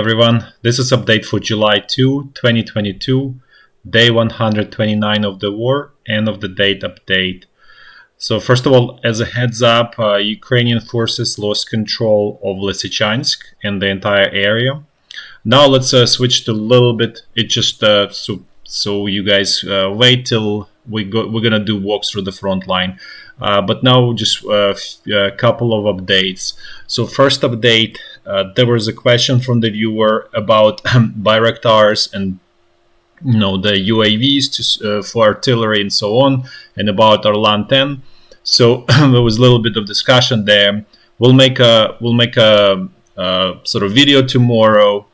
Everyone, this is update for July 2, 2022, day 129 of the war, end of the date update. So first of all, as a heads up, Ukrainian forces lost control of Lysychansk and the entire area. Now let's switch to a little bit. It just so you guys wait till we're gonna do walks through the front line. But now just a couple of updates. So first update, there was a question from the viewer about Bayraktars and the UAVs for artillery and so on, and about Orlan 10. So there was a little bit of discussion there. We'll make a sort of video tomorrow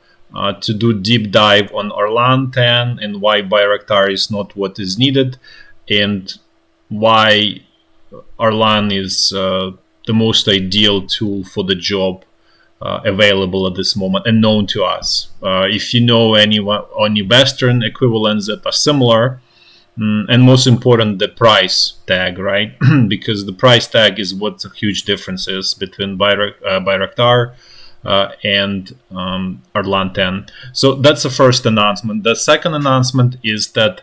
to do deep dive on Orlan 10 and why Bayraktar is not what is needed, and why Orlan is the most ideal tool for the job available at this moment and known to us. If you know any Western equivalents that are similar, and most important, the price tag, right? Because the price tag is what the huge difference is between Bayraktar and Orlan 10. So that's the first announcement. The second announcement is that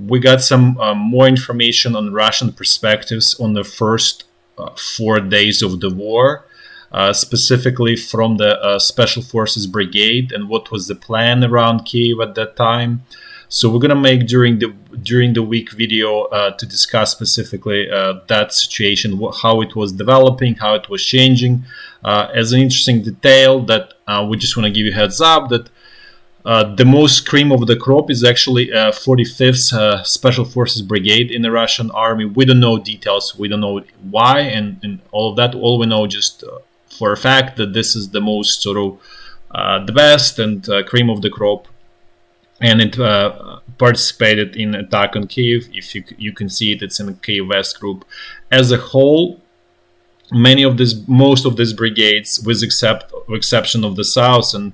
we got some more information on Russian perspectives on the first 4 days of the war, specifically from the Special Forces Brigade and what was the plan around Kiev at that time. So we're gonna make during the week video to discuss specifically that situation, how it was developing, how it was changing. As an interesting detail that we just want to give you a heads up that the most cream of the crop is actually 45th Special Forces Brigade in the Russian army. We don't know details, we don't know why, and all of that. All we know just for a fact that this is the most sort of the best and cream of the crop. And it participated in attack on Kiev. If you can see it, it's in the Kiev West group. As a whole, most of these brigades, with exception of the south and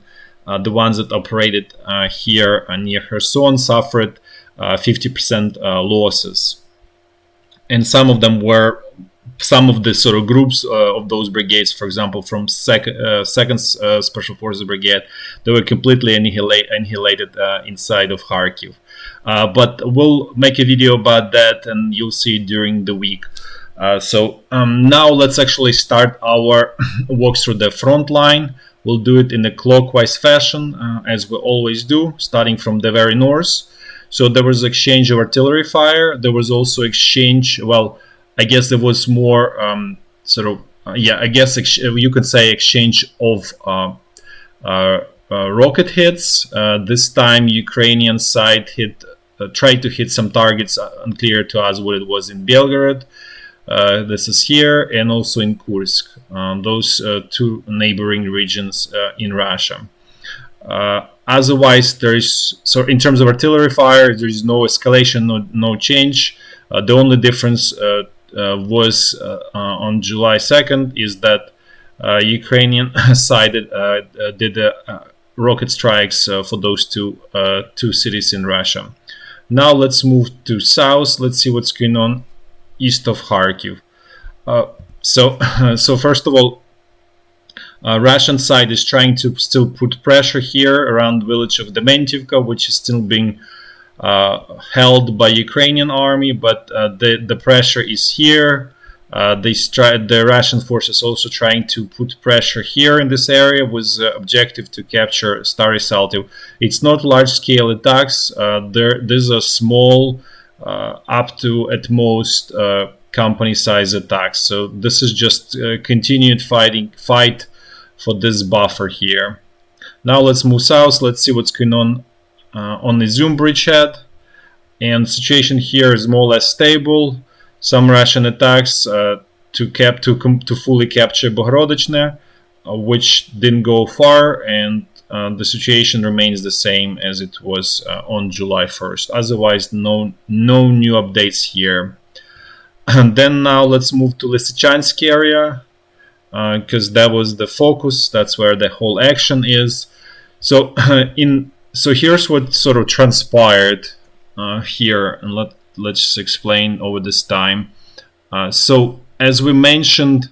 the ones that operated here near Kherson, suffered 50% losses. And some of the sort of groups of those brigades, for example, from second Special Forces Brigade, they were completely annihilated inside of Kharkiv. But we'll make a video about that, and you'll see it during the week. So now let's actually start our walk through the front line. We'll do it in a clockwise fashion, as we always do, starting from the very north. So there was exchange of artillery fire. There was also exchange, well, I guess there was more you could say exchange of rocket hits. This time Ukrainian side tried to hit some targets, unclear to us what it was, in Belgorod. This is here, and also in Kursk, those two neighboring regions in Russia. Otherwise, in terms of artillery fire, there is no escalation, no change. The only difference was on July 2nd is that Ukrainian side did rocket strikes for those two cities in Russia. Now let's move to south. Let's see what's going on east of Kharkiv. So first of all, Russian side is trying to still put pressure here around the village of Avdiyivka, which is still being held by Ukrainian army, but the pressure is here. The Russian forces also trying to put pressure here in this area with the objective to capture Stary Saltiv. It's not large-scale attacks. These are small, up to at most company-size attacks. So this is just continued fight for this buffer here. Now let's move south. Let's see what's going on the Izyum bridgehead, and situation here is more or less stable. Some Russian attacks to fully capture Bogorodechne, which didn't go far, and the situation remains the same as it was on July 1st. Otherwise, no new updates here. And then now let's move to Lysychansk area, because that was the focus. That's where the whole action is. So here's what sort of transpired here, and let's explain over this time. So as we mentioned,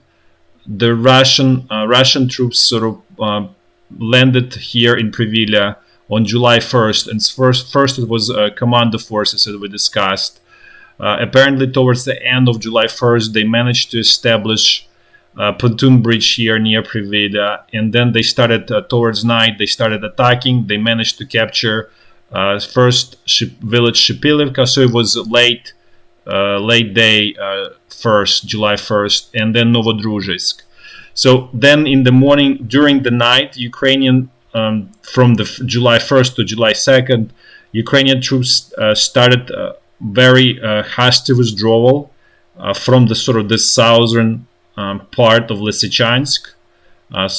the Russian troops sort of landed here in Privila on July 1st, and first it was commando forces that we discussed. Apparently, towards the end of July 1st, they managed to establish a pontoon bridge here near Privila, and then they started towards night. They started attacking. They managed to capture first village Svtilodarsk, so it was late day, July 1st, and then Novodruzhsk. So then in the morning, during the night, Ukrainian from the July 1st to July 2nd, Ukrainian troops started very hasty withdrawal from the sort of the southern part of Lysychansk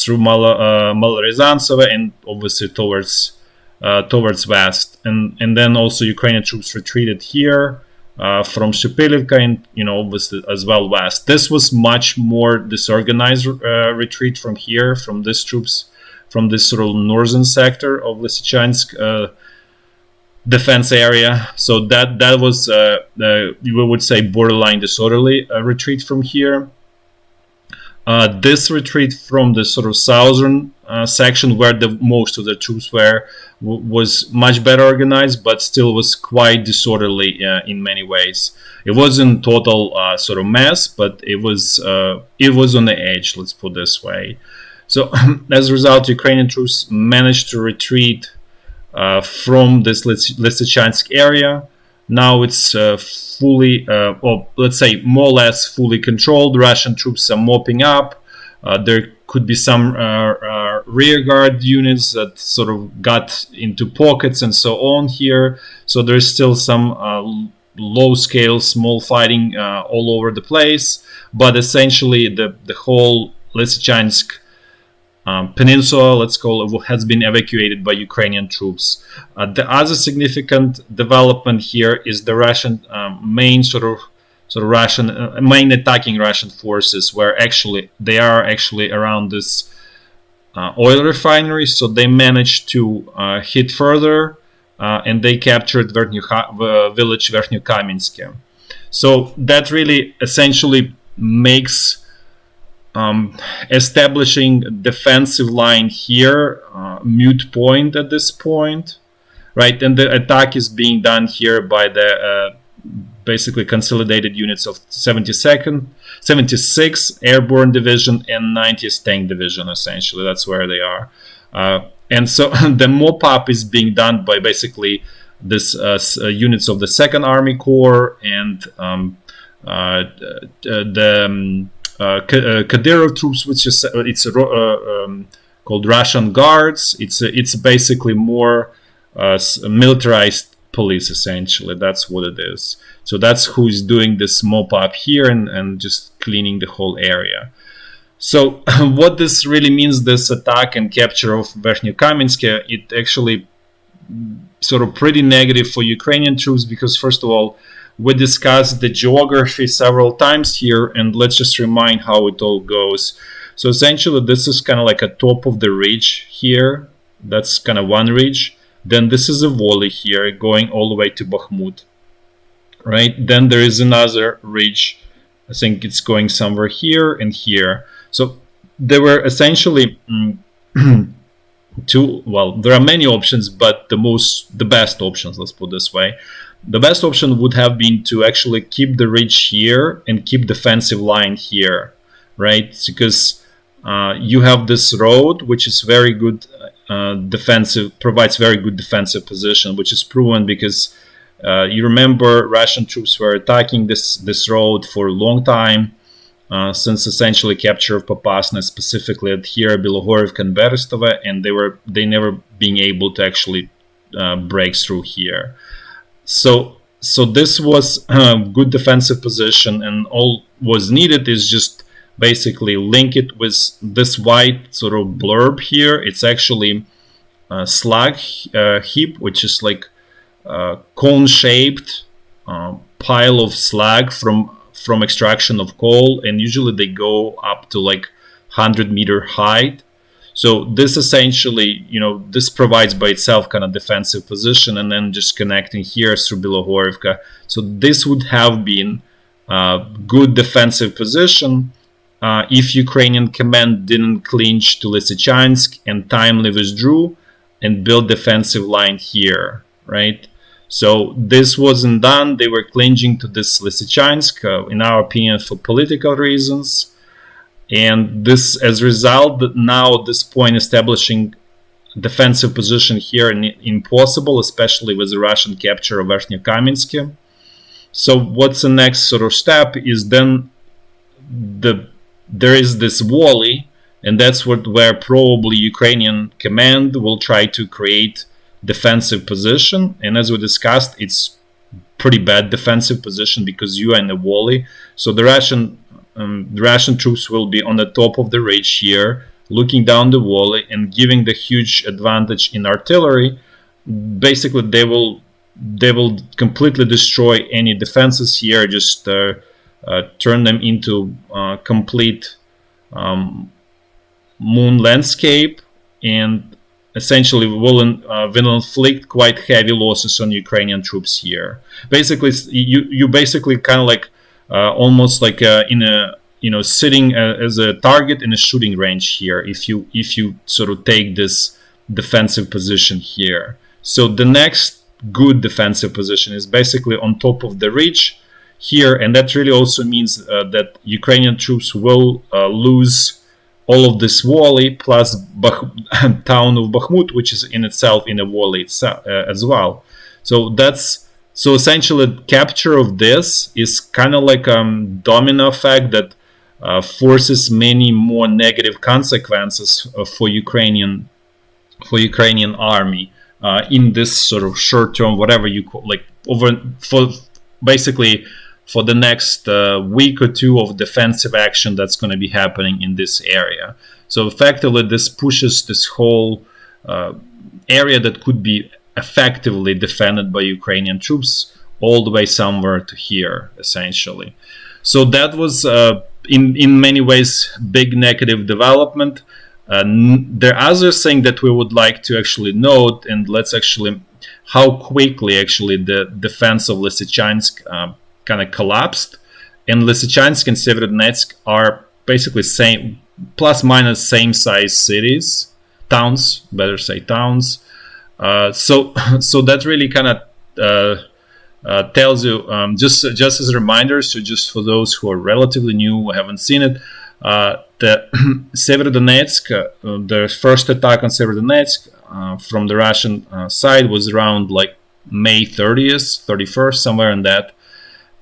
through Maryinka and obviously towards west, and then also Ukrainian troops retreated here from Svtilodarsk and obviously as well west. This was much more disorganized retreat from here, from these troops, from this sort of northern sector of Lysychansk defense area. So that was we would say borderline disorderly retreat from here. This retreat from the sort of southern section where most of the troops were was much better organized, but still was quite disorderly in many ways. It wasn't total sort of mess, but it was on the edge, let's put it this way. So as a result, Ukrainian troops managed to retreat from this Lysychansk area. Now it's fully, or let's say more or less fully controlled. Russian troops are mopping up. There could be some rear guard units that sort of got into pockets and so on here. So there's still some low-scale, small fighting all over the place. But essentially, the whole Lysychansk peninsula, let's call it, has been evacuated by Ukrainian troops. The other significant development here is the Russian main main attacking Russian forces, where they are actually around this oil refinery. So they managed to hit further, and they captured village Vernyukamensk. So that really essentially makes establishing defensive line here mute point at this point, right? And the attack is being done here by the basically consolidated units of 76th Airborne Division and 90th Tank Division. Essentially, that's where they are. And so the mop-up is being done by basically this units of the 2nd Army Corps and the Kadyrov troops, which is called Russian Guards. It's basically more militarized police, essentially. That's what it is. So that's who's doing this mop up here and just cleaning the whole area. So what this really means, this attack and capture of Vernyukamensk, it actually sort of pretty negative for Ukrainian troops, because first of all, we discussed the geography several times here, and let's just remind how it all goes. So essentially, this is kind of like a top of the ridge here. That's kind of one ridge. Then this is a valley here going all the way to Bakhmut, right? Then there is another ridge. I think it's going somewhere here and here. So there were essentially there are many options, but the best options, let's put it this way. The best option would have been to actually keep the ridge here and keep defensive line here, right? Because you have this road, which is very good defensive, provides very good defensive position, which is proven because you remember Russian troops were attacking this road for a long time, since essentially capture of Popasna, specifically at here, Bilogorivka and Berestova, and they never being able to actually break through here. So this was a good defensive position, and all was needed is just basically link it with this white sort of blurb here. It's actually a slag heap, which is like a cone-shaped pile of slag from extraction of coal, and usually they go up to like 100-meter height. So this essentially, this provides by itself kind of defensive position, and then just connecting here through Bilogorivka. So this would have been a good defensive position. if Ukrainian command didn't clinch to Lysychansk and timely withdrew and built defensive line here, right? So this wasn't done. They were clinging to this Lysychansk, in our opinion, for political reasons. And this, as a result, now at this point, establishing defensive position here impossible, especially with the Russian capture of Verkhnyo-Kamensk. So what's the next sort of step is then there is this volley, and that's where probably Ukrainian command will try to create defensive position. And as we discussed, it's pretty bad defensive position because you are in a volley. So the Russian troops will be on the top of the ridge here, looking down the valley and giving the huge advantage in artillery. Basically, they will completely destroy any defenses here, just turn them into complete moon landscape, and essentially will inflict quite heavy losses on Ukrainian troops here. Basically, you basically kind of like almost like in a sitting as a target in a shooting range here. If you sort of take this defensive position here, so the next good defensive position is basically on top of the ridge here, and that really also means that Ukrainian troops will lose all of this valley plus town of Bakhmut, which is in itself in a valley as well. So essentially capture of this is kind of like a domino effect that forces many more negative consequences for Ukrainian army in this sort of short term, whatever you call, like for the next week or two of defensive action that's going to be happening in this area. So effectively, this pushes this whole area that could be effectively defended by Ukrainian troops all the way somewhere to here, essentially. So that was, in many ways, big negative development. The other thing that we would like to actually note, and let's actually, how quickly actually the defense of Lysychansk kind of collapsed. And Lysychansk and Svitlodarsk are basically same, plus minus same size towns, better say towns. So that really kind of tells you, just as a reminder, so just for those who are relatively new, who haven't seen it, the Svitlodarsk, the first attack on Svitlodarsk from the Russian side was around like May 30th, 31st, somewhere in that.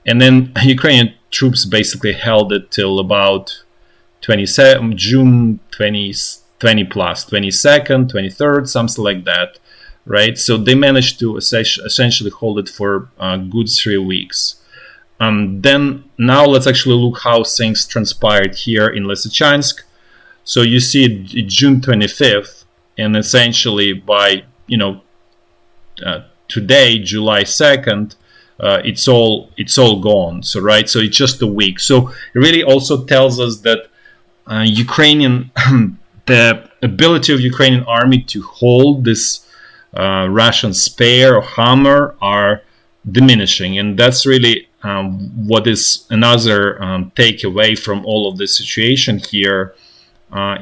And then Ukrainian troops basically held it till about June 20 plus, 22nd, 23rd, something like that, right? So they managed to essentially hold it for a good 3 weeks. Then now let's actually look how things transpired here in Lysychansk. So you see June 25th, and essentially by today, July 2nd, it's all gone. So right, so it's just a week. So it really also tells us that the ability of Ukrainian army to hold this Russian spear or hammer are diminishing, and that's really what is another takeaway from all of the situation here,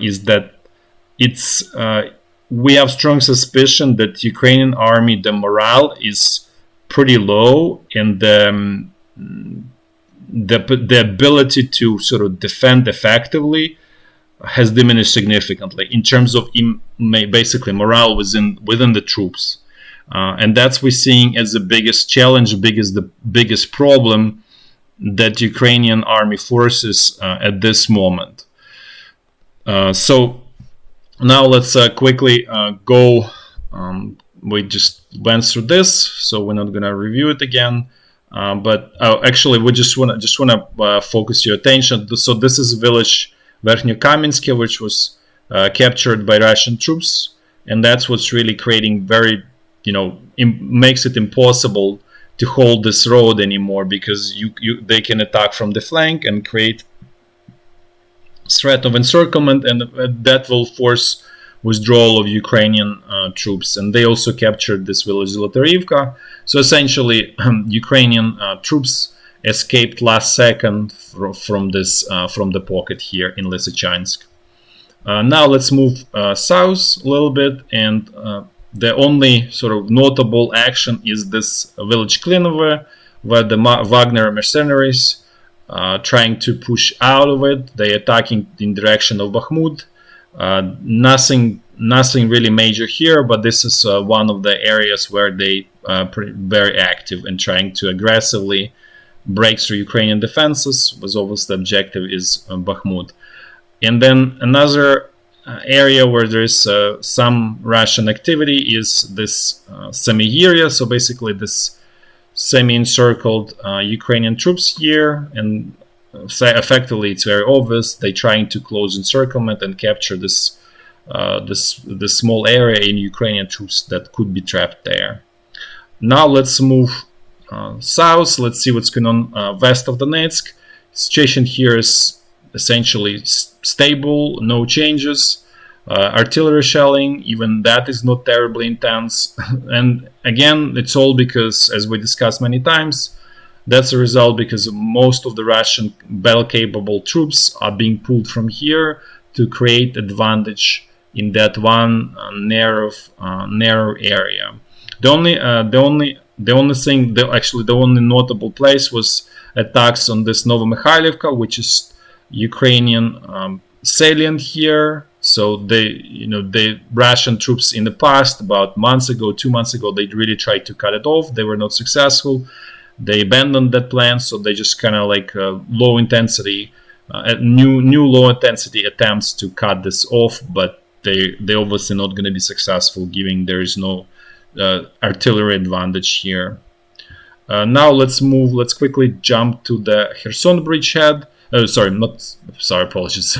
is that we have strong suspicion that Ukrainian army, the morale is pretty low, and the ability to sort of defend effectively has diminished significantly in terms of basically morale within the troops. And that's we're seeing as the biggest challenge, the biggest problem that Ukrainian army forces at this moment. So now let's quickly go. We just went through this, so we're not going to review it again. But actually, we just want to focus your attention. So this is village Verkhnyo-Kamensk, which was captured by Russian troops, and that's what's really creating makes it impossible to hold this road anymore, because they can attack from the flank and create threat of encirclement, and that will force withdrawal of Ukrainian troops. And they also captured this village Zolotaryivka. So essentially, Ukrainian troops escaped last second from the pocket here in Lysychansk. Now let's move south a little bit, and the only sort of notable action is this village Klinovo, where the Wagner mercenaries trying to push out of it. They attacking in direction of Bakhmut. Nothing really major here, but this is one of the areas where they very active and trying to aggressively break through Ukrainian defenses. Was always the objective is Bakhmut. And then another area where there is some Russian activity is this Semigirya, so basically this semi-encircled Ukrainian troops here, and effectively it's very obvious they're trying to close encirclement and capture this small area in Ukrainian troops that could be trapped there. Now let's move south. Let's see what's going on west of Donetsk. Situation here is essentially stable, no changes. Artillery shelling, even that is not terribly intense. And again, it's all because, as we discussed many times, that's a result because most of the Russian battle-capable troops are being pulled from here to create advantage in that one narrow area. The only notable place was attacks on this Novomikhailivka, which is Ukrainian salient here. So the Russian troops in the past, about 2 months ago, they really tried to cut it off. They were not successful. They abandoned that plan, so they just kind of like low intensity, new low intensity attempts to cut this off, but they obviously not going to be successful, given there is no artillery advantage here. Now let's quickly jump to the Kherson bridgehead. Apologies,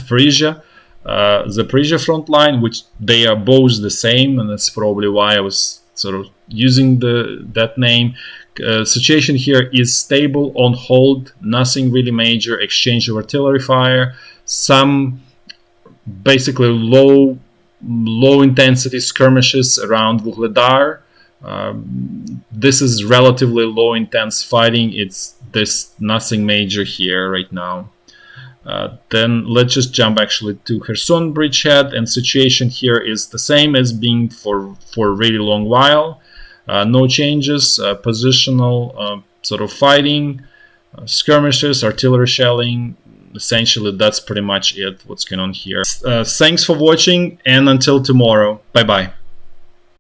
Zaporizhia front line, which they are both the same, and that's probably why I was sort of using that name. Situation here is stable, on hold, nothing really major, exchange of artillery fire, some basically low intensity skirmishes around Vugledar. This is relatively low intense fighting. There's nothing major here right now. Then let's just jump actually to Kherson bridgehead, and situation here is the same as being for a really long while. No changes, positional sort of fighting, skirmishes, artillery shelling. Essentially, that's pretty much it, what's going on here. Thanks for watching, and until tomorrow. Bye-bye.